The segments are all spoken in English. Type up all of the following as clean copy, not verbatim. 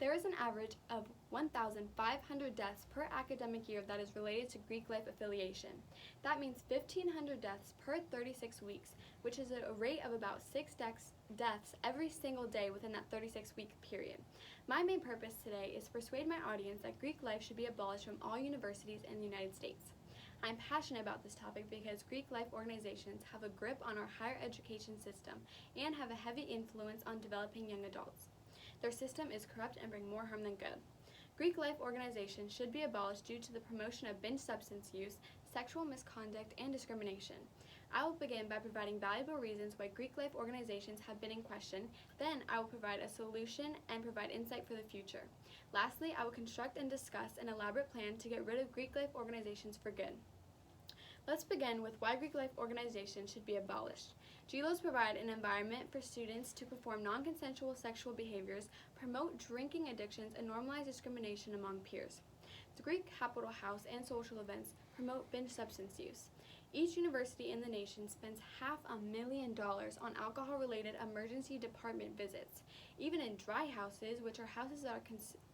There is an average of 1,500 deaths per academic year that is related to Greek life affiliation. That means 1,500 deaths per 36 weeks, which is a rate of about 6 deaths every single day within that 36-week period. My main purpose today is to persuade my audience that Greek life should be abolished from all universities in the United States. I'm passionate about this topic because Greek life organizations have a grip on our higher education system and have a heavy influence on developing young adults. Their system is corrupt and bring more harm than good. Greek life organizations should be abolished due to the promotion of binge substance use, sexual misconduct, and discrimination. I will begin by providing valuable reasons why Greek life organizations have been in question. Then I will provide a solution and provide insight for the future. Lastly, I will construct and discuss an elaborate plan to get rid of Greek life organizations for good. Let's begin with why Greek life organizations should be abolished. GLOs provide an environment for students to perform non-consensual sexual behaviors, promote drinking addictions, and normalize discrimination among peers. The Greek Capital House and social events promote binge substance use. Each university in the nation spends $500,000 on alcohol-related emergency department visits. Even in dry houses, which are houses that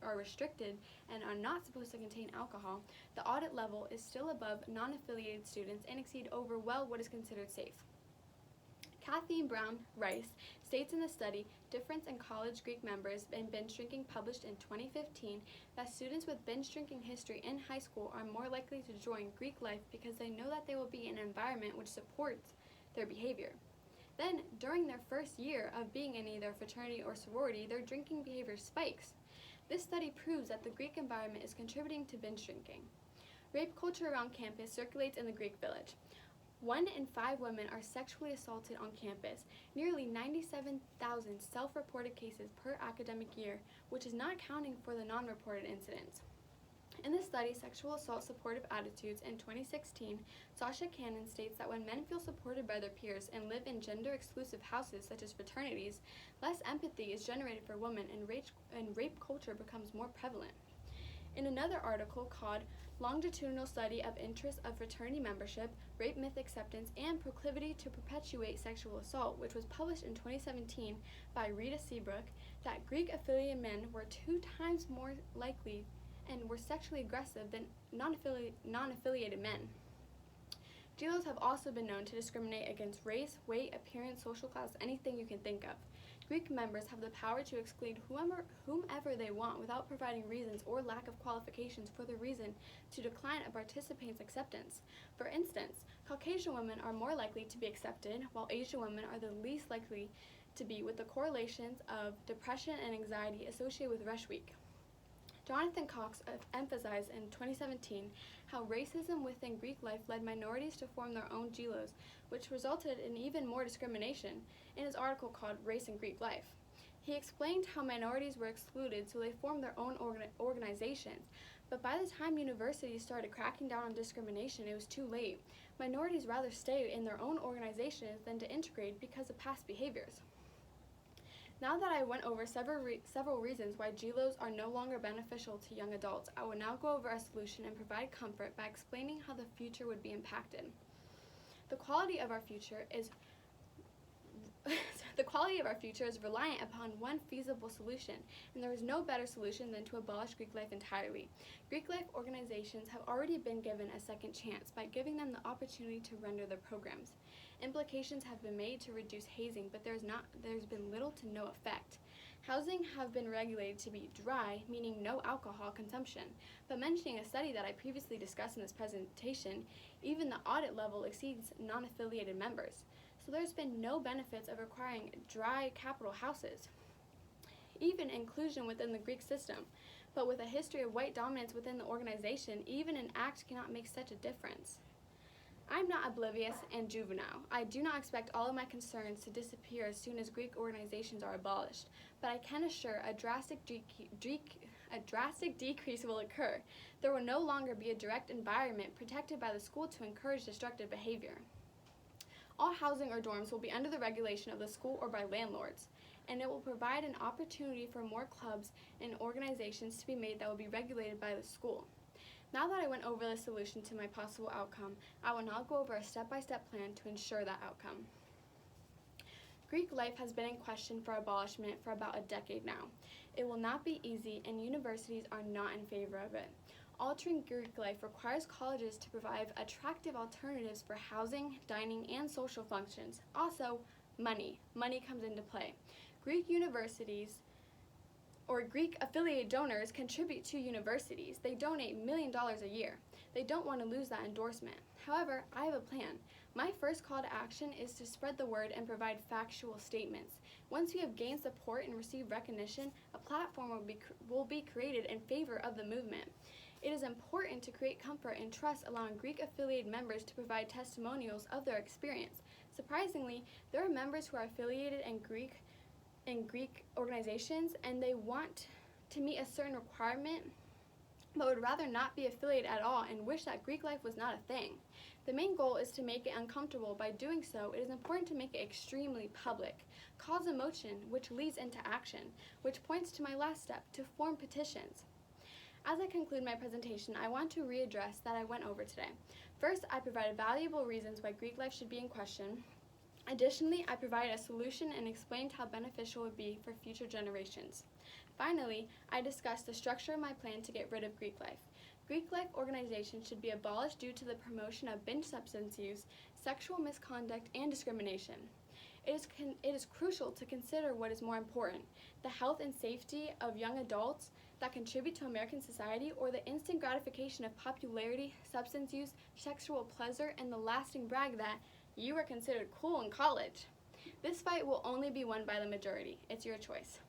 are restricted and are not supposed to contain alcohol, the audit level is still above non-affiliated students and exceed over what is considered safe. Kathleen Brown Rice states in the study, Difference in College Greek Members and Binge Drinking, published in 2015, that students with binge drinking history in high school are more likely to join Greek life because they know that they will be in an environment which supports their behavior. Then, during their first year of being in either fraternity or sorority, their drinking behavior spikes. This study proves that the Greek environment is contributing to binge drinking. Rape culture around campus circulates in the Greek village. 1 in 5 women are sexually assaulted on campus, nearly 97,000 self-reported cases per academic year, which is not accounting for the non-reported incidents. In the study, Sexual Assault Supportive Attitudes in 2016, Sasha Cannon states that when men feel supported by their peers and live in gender-exclusive houses such as fraternities, less empathy is generated for women and rape culture becomes more prevalent. In another article called Longitudinal Study of Interests of Fraternity Membership, Rape Myth Acceptance, and Proclivity to Perpetuate Sexual Assault, which was published in 2017 by Rita Seabrook, that Greek affiliated men were 2 times more likely and were sexually aggressive than non-affiliated men. GLOs have also been known to discriminate against race, weight, appearance, social class, anything you can think of. Greek members have the power to exclude whomever they want without providing reasons or lack of qualifications for the reason to decline a participant's acceptance. For instance, Caucasian women are more likely to be accepted, while Asian women are the least likely to be, with the correlations of depression and anxiety associated with Rush Week. Jonathan Cox emphasized in 2017 how racism within Greek life led minorities to form their own GLOs, which resulted in even more discrimination, in his article called Race in Greek Life. He explained how minorities were excluded, so they formed their own organizations. But by the time universities started cracking down on discrimination, it was too late. Minorities rather stayed in their own organizations than to integrate because of past behaviors. Now that I went over several reasons why GLOs are no longer beneficial to young adults, I will now go over a solution and provide comfort by explaining how the future would be impacted. The quality of our future is reliant upon one feasible solution, and there is no better solution than to abolish Greek life entirely. Greek life organizations have already been given a second chance by giving them the opportunity to render their programs. Implications have been made to reduce hazing, but there's been little to no effect. Housing have been regulated to be dry, meaning no alcohol consumption, but mentioning a study that I previously discussed in this presentation, even the audit level exceeds non-affiliated members. So there's been no benefits of requiring dry capital houses. Even inclusion within the Greek system, but with a history of white dominance within the organization, even an act cannot make such a difference. I'm not oblivious and juvenile. I do not expect all of my concerns to disappear as soon as Greek organizations are abolished, but I can assure a drastic decrease will occur. There will no longer be a direct environment protected by the school to encourage destructive behavior. All housing or dorms will be under the regulation of the school or by landlords, and it will provide an opportunity for more clubs and organizations to be made that will be regulated by the school. Now that I went over the solution to my possible outcome, I will now go over a step-by-step plan to ensure that outcome. Greek life has been in question for abolishment for about a decade now. It will not be easy, and universities are not in favor of it. Altering Greek life requires colleges to provide attractive alternatives for housing, dining, and social functions. Also, money. Money comes into play. Greek universities or Greek affiliated donors contribute to universities. They donate $1 million a year. They don't want to lose that endorsement. However, I have a plan. My first call to action is to spread the word and provide factual statements. Once we have gained support and received recognition, a platform will be created in favor of the movement. It is important to create comfort and trust, allowing Greek-affiliated members to provide testimonials of their experience. Surprisingly, there are members who are affiliated in Greek organizations, and they want to meet a certain requirement but would rather not be affiliated at all and wish that Greek life was not a thing. The main goal is to make it uncomfortable. By doing so, it is important to make it extremely public, cause emotion, which leads into action, which points to my last step, to form petitions. As I conclude my presentation, I want to readdress that I went over today. First, I provided valuable reasons why Greek life should be in question. Additionally, I provided a solution and explained how beneficial it would be for future generations. Finally, I discussed the structure of my plan to get rid of Greek life. Greek life organizations should be abolished due to the promotion of binge substance use, sexual misconduct, and discrimination. It is crucial to consider what is more important, the health and safety of young adults that contribute to American society, or the instant gratification of popularity, substance use, sexual pleasure, and the lasting brag that you were considered cool in college. This fight will only be won by the majority. It's your choice.